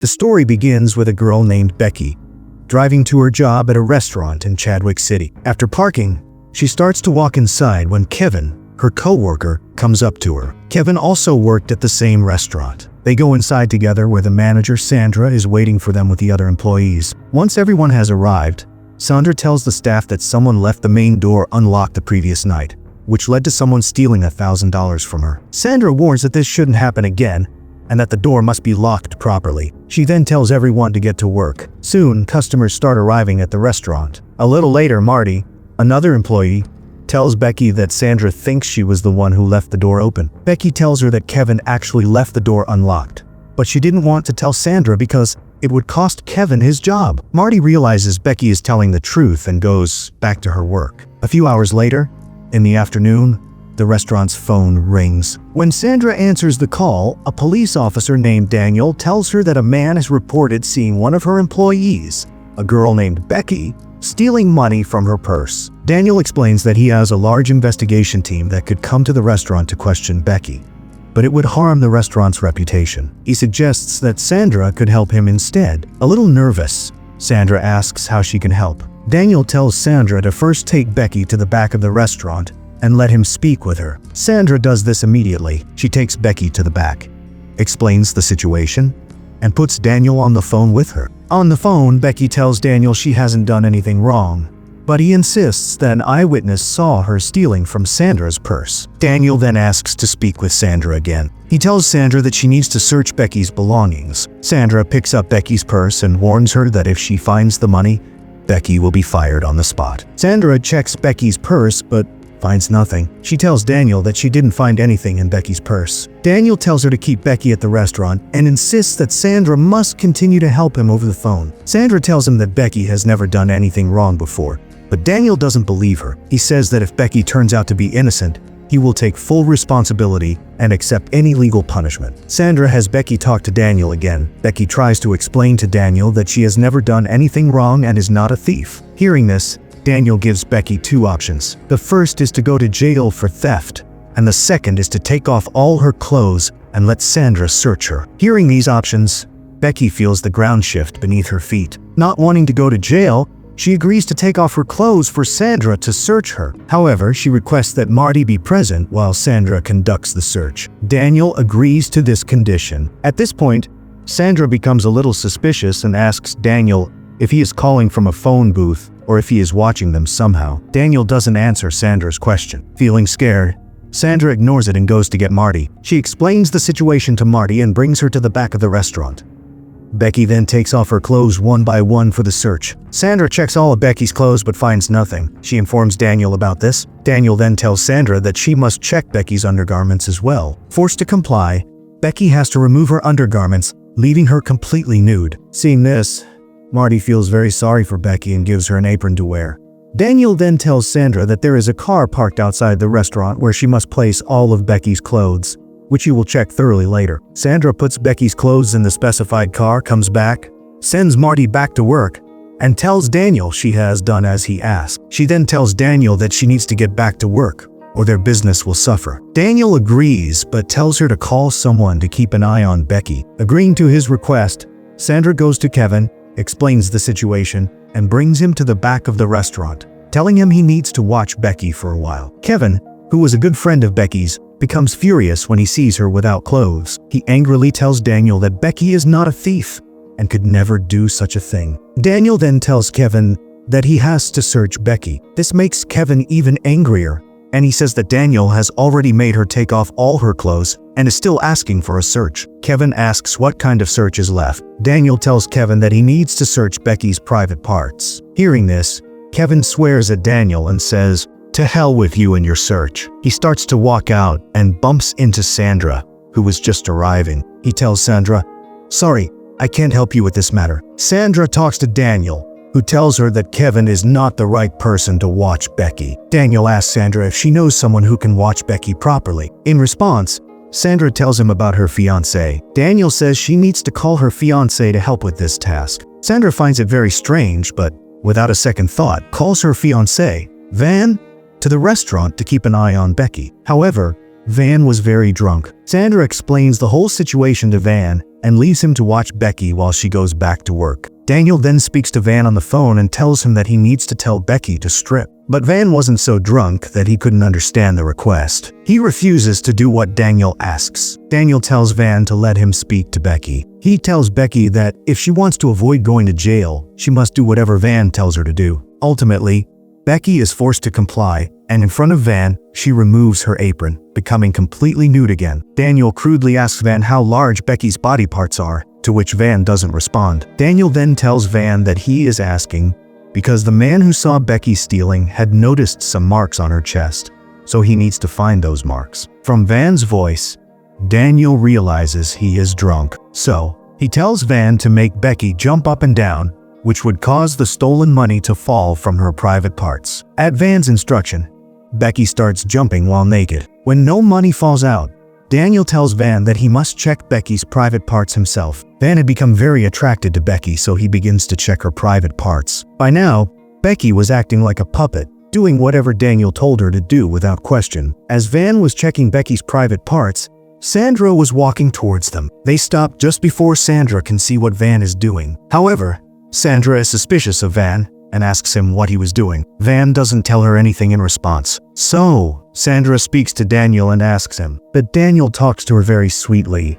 The story begins with a girl named Becky driving to her job at a restaurant in Chadwick City. After parking, she starts to walk inside when Kevin, her co-worker, comes up to her. Kevin also worked at the same restaurant. They go inside together where the manager, Sandra, is waiting for them with the other employees. Once everyone has arrived, Sandra tells the staff that someone left the main door unlocked the previous night, which led to someone stealing $1,000 from her. Sandra warns that this shouldn't happen again and that the door must be locked properly. She then tells everyone to get to work. Soon, customers start arriving at the restaurant. A little later, Marty, another employee, tells Becky that Sandra thinks she was the one who left the door open. Becky tells her that Kevin actually left the door unlocked, but she didn't want to tell Sandra because it would cost Kevin his job. Marty realizes Becky is telling the truth and goes back to her work. A few hours later, in the afternoon, the restaurant's phone rings. When Sandra answers the call, a police officer named Daniel tells her that a man has reported seeing one of her employees, a girl named Becky, stealing money from her purse. Daniel explains that he has a large investigation team that could come to the restaurant to question Becky, but it would harm the restaurant's reputation. He suggests that Sandra could help him instead. A little nervous, Sandra asks how she can help. Daniel tells Sandra to first take Becky to the back of the restaurant and let him speak with her. Sandra does this immediately. She takes Becky to the back, explains the situation, and puts Daniel on the phone with her. On the phone, Becky tells Daniel she hasn't done anything wrong, but he insists that an eyewitness saw her stealing from Sandra's purse. Daniel then asks to speak with Sandra again. He tells Sandra that she needs to search Becky's belongings. Sandra picks up Becky's purse and warns her that if she finds the money, Becky will be fired on the spot. Sandra checks Becky's purse, but finds nothing. She tells Daniel that she didn't find anything in Becky's purse. Daniel tells her to keep Becky at the restaurant and insists that Sandra must continue to help him over the phone. Sandra tells him that Becky has never done anything wrong before, but Daniel doesn't believe her. He says that if Becky turns out to be innocent, he will take full responsibility and accept any legal punishment. Sandra has Becky talk to Daniel again. Becky tries to explain to Daniel that she has never done anything wrong and is not a thief. Hearing this, Daniel gives Becky two options. The first is to go to jail for theft, and the second is to take off all her clothes and let Sandra search her. Hearing these options, Becky feels the ground shift beneath her feet. Not wanting to go to jail, she agrees to take off her clothes for Sandra to search her. However, she requests that Marty be present while Sandra conducts the search. Daniel agrees to this condition. At this point, Sandra becomes a little suspicious and asks Daniel if he is calling from a phone booth or if he is watching them somehow. Daniel doesn't answer Sandra's question. Feeling scared, Sandra ignores it and goes to get Marty. She explains the situation to Marty and brings her to the back of the restaurant. Becky then takes off her clothes one by one for the search. Sandra checks all of Becky's clothes but finds nothing. She informs Daniel about this. Daniel then tells Sandra that she must check Becky's undergarments as well. Forced to comply, Becky has to remove her undergarments, leaving her completely nude. Seeing this, Marty feels very sorry for Becky and gives her an apron to wear. Daniel then tells Sandra that there is a car parked outside the restaurant where she must place all of Becky's clothes, which he will check thoroughly later. Sandra puts Becky's clothes in the specified car, comes back, sends Marty back to work, and tells Daniel she has done as he asked. She then tells Daniel that she needs to get back to work, or their business will suffer. Daniel agrees, but tells her to call someone to keep an eye on Becky. Agreeing to his request, Sandra goes to Kevin, explains the situation, and brings him to the back of the restaurant, telling him he needs to watch Becky for a while. Kevin, who was a good friend of Becky's, becomes furious when he sees her without clothes. He angrily tells Daniel that Becky is not a thief and could never do such a thing. Daniel then tells Kevin that he has to search Becky. This makes Kevin even angrier, and he says that Daniel has already made her take off all her clothes and is still asking for a search. Kevin asks what kind of search is left. Daniel tells Kevin that he needs to search Becky's private parts. Hearing this, Kevin swears at Daniel and says, "To hell with you and your search." He starts to walk out and bumps into Sandra, who was just arriving. He tells Sandra, "Sorry, I can't help you with this matter." Sandra talks to Daniel, who tells her that Kevin is not the right person to watch Becky. Daniel asks Sandra if she knows someone who can watch Becky properly. In response, Sandra tells him about her fiancé. Daniel says she needs to call her fiancé to help with this task. Sandra finds it very strange, but without a second thought, calls her fiancé, Van, to the restaurant to keep an eye on Becky. However, Van was very drunk. Sandra explains the whole situation to Van and leaves him to watch Becky while she goes back to work. Daniel then speaks to Van on the phone and tells him that he needs to tell Becky to strip. But Van wasn't so drunk that he couldn't understand the request. He refuses to do what Daniel asks. Daniel tells Van to let him speak to Becky. He tells Becky that if she wants to avoid going to jail, she must do whatever Van tells her to do. Ultimately, Becky is forced to comply, and in front of Van, she removes her apron, becoming completely nude again. Daniel crudely asks Van how large Becky's body parts are, to which Van doesn't respond. Daniel then tells Van that he is asking because the man who saw Becky stealing had noticed some marks on her chest, so he needs to find those marks. From Van's voice, Daniel realizes he is drunk, so he tells Van to make Becky jump up and down, which would cause the stolen money to fall from her private parts. At Van's instruction, Becky starts jumping while naked. When no money falls out, Daniel tells Van that he must check Becky's private parts himself. Van had become very attracted to Becky, so he begins to check her private parts. By now, Becky was acting like a puppet, doing whatever Daniel told her to do without question. As Van was checking Becky's private parts, Sandra was walking towards them. They stop just before Sandra can see what Van is doing. However, Sandra is suspicious of Van and asks him what he was doing. Van doesn't tell her anything in response. So, Sandra speaks to Daniel and asks him, but Daniel talks to her very sweetly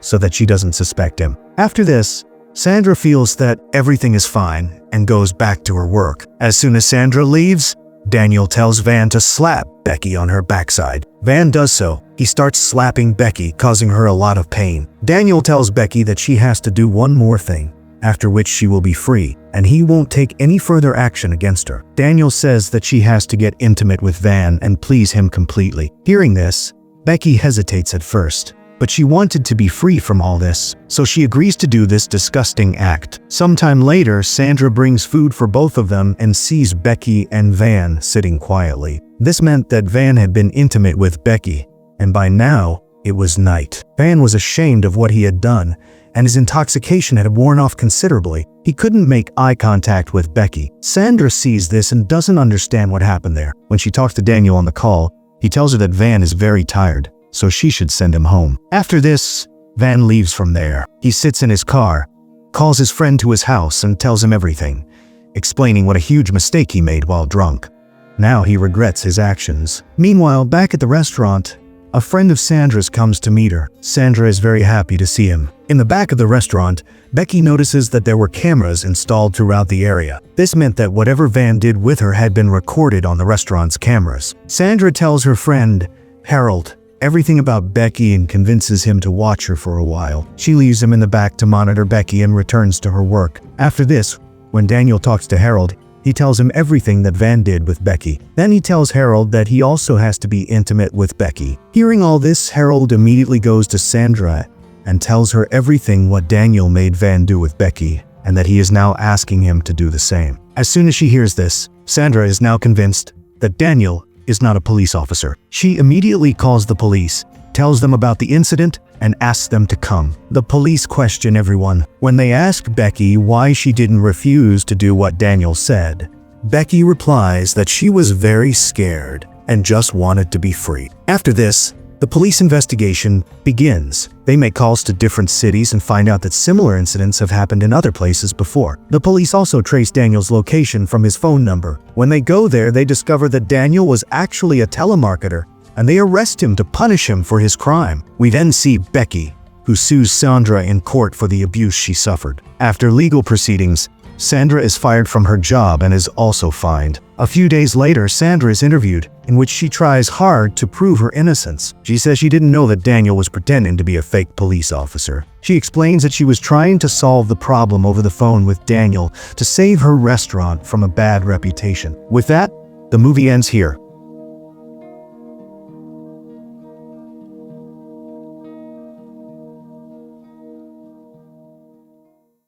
so that she doesn't suspect him. After this, Sandra feels that everything is fine and goes back to her work. As soon as Sandra leaves, Daniel tells Van to slap Becky on her backside. Van does so. He starts slapping Becky, causing her a lot of pain. Daniel tells Becky that she has to do one more thing, after which she will be free, and he won't take any further action against her. Daniel says that she has to get intimate with Van and please him completely. Hearing this, Becky hesitates at first, but she wanted to be free from all this, so she agrees to do this disgusting act. Sometime later, Sandra brings food for both of them and sees Becky and Van sitting quietly. This meant that Van had been intimate with Becky, and by now, it was night. Van was ashamed of what he had done, and his intoxication had worn off considerably. He couldn't make eye contact with Becky. Sandra sees this and doesn't understand what happened there. When she talks to Daniel on the call, he tells her that Van is very tired, so she should send him home. After this, Van leaves from there. He sits in his car, calls his friend to his house and tells him everything, explaining what a huge mistake he made while drunk. Now he regrets his actions. Meanwhile, back at the restaurant, a friend of Sandra's comes to meet her. Sandra is very happy to see him. In the back of the restaurant, Becky notices that there were cameras installed throughout the area. This meant that whatever Van did with her had been recorded on the restaurant's cameras. Sandra tells her friend, Harold, everything about Becky and convinces him to watch her for a while. She leaves him in the back to monitor Becky and returns to her work. After this, when Daniel talks to Harold, he tells him everything that Van did with Becky. Then he tells Harold that he also has to be intimate with Becky. Hearing all this, Harold immediately goes to Sandra and tells her everything what Daniel made Van do with Becky, and that he is now asking him to do the same. As soon as she hears this, Sandra is now convinced that Daniel is not a police officer. She immediately calls the police, tells them about the incident, and asks them to come. The police question everyone. When they ask Becky why she didn't refuse to do what Daniel said, Becky replies that she was very scared and just wanted to be free. After this, the police investigation begins. They make calls to different cities and find out that similar incidents have happened in other places before. The police also trace Daniel's location from his phone number. When they go there, they discover that Daniel was actually a telemarketer, and they arrest him to punish him for his crime. We then see Becky, who sues Sandra in court for the abuse she suffered. After legal proceedings, Sandra is fired from her job and is also fined. A few days later, Sandra is interviewed, in which she tries hard to prove her innocence. She says she didn't know that Daniel was pretending to be a fake police officer. She explains that she was trying to solve the problem over the phone with Daniel to save her restaurant from a bad reputation. With that, the movie ends here.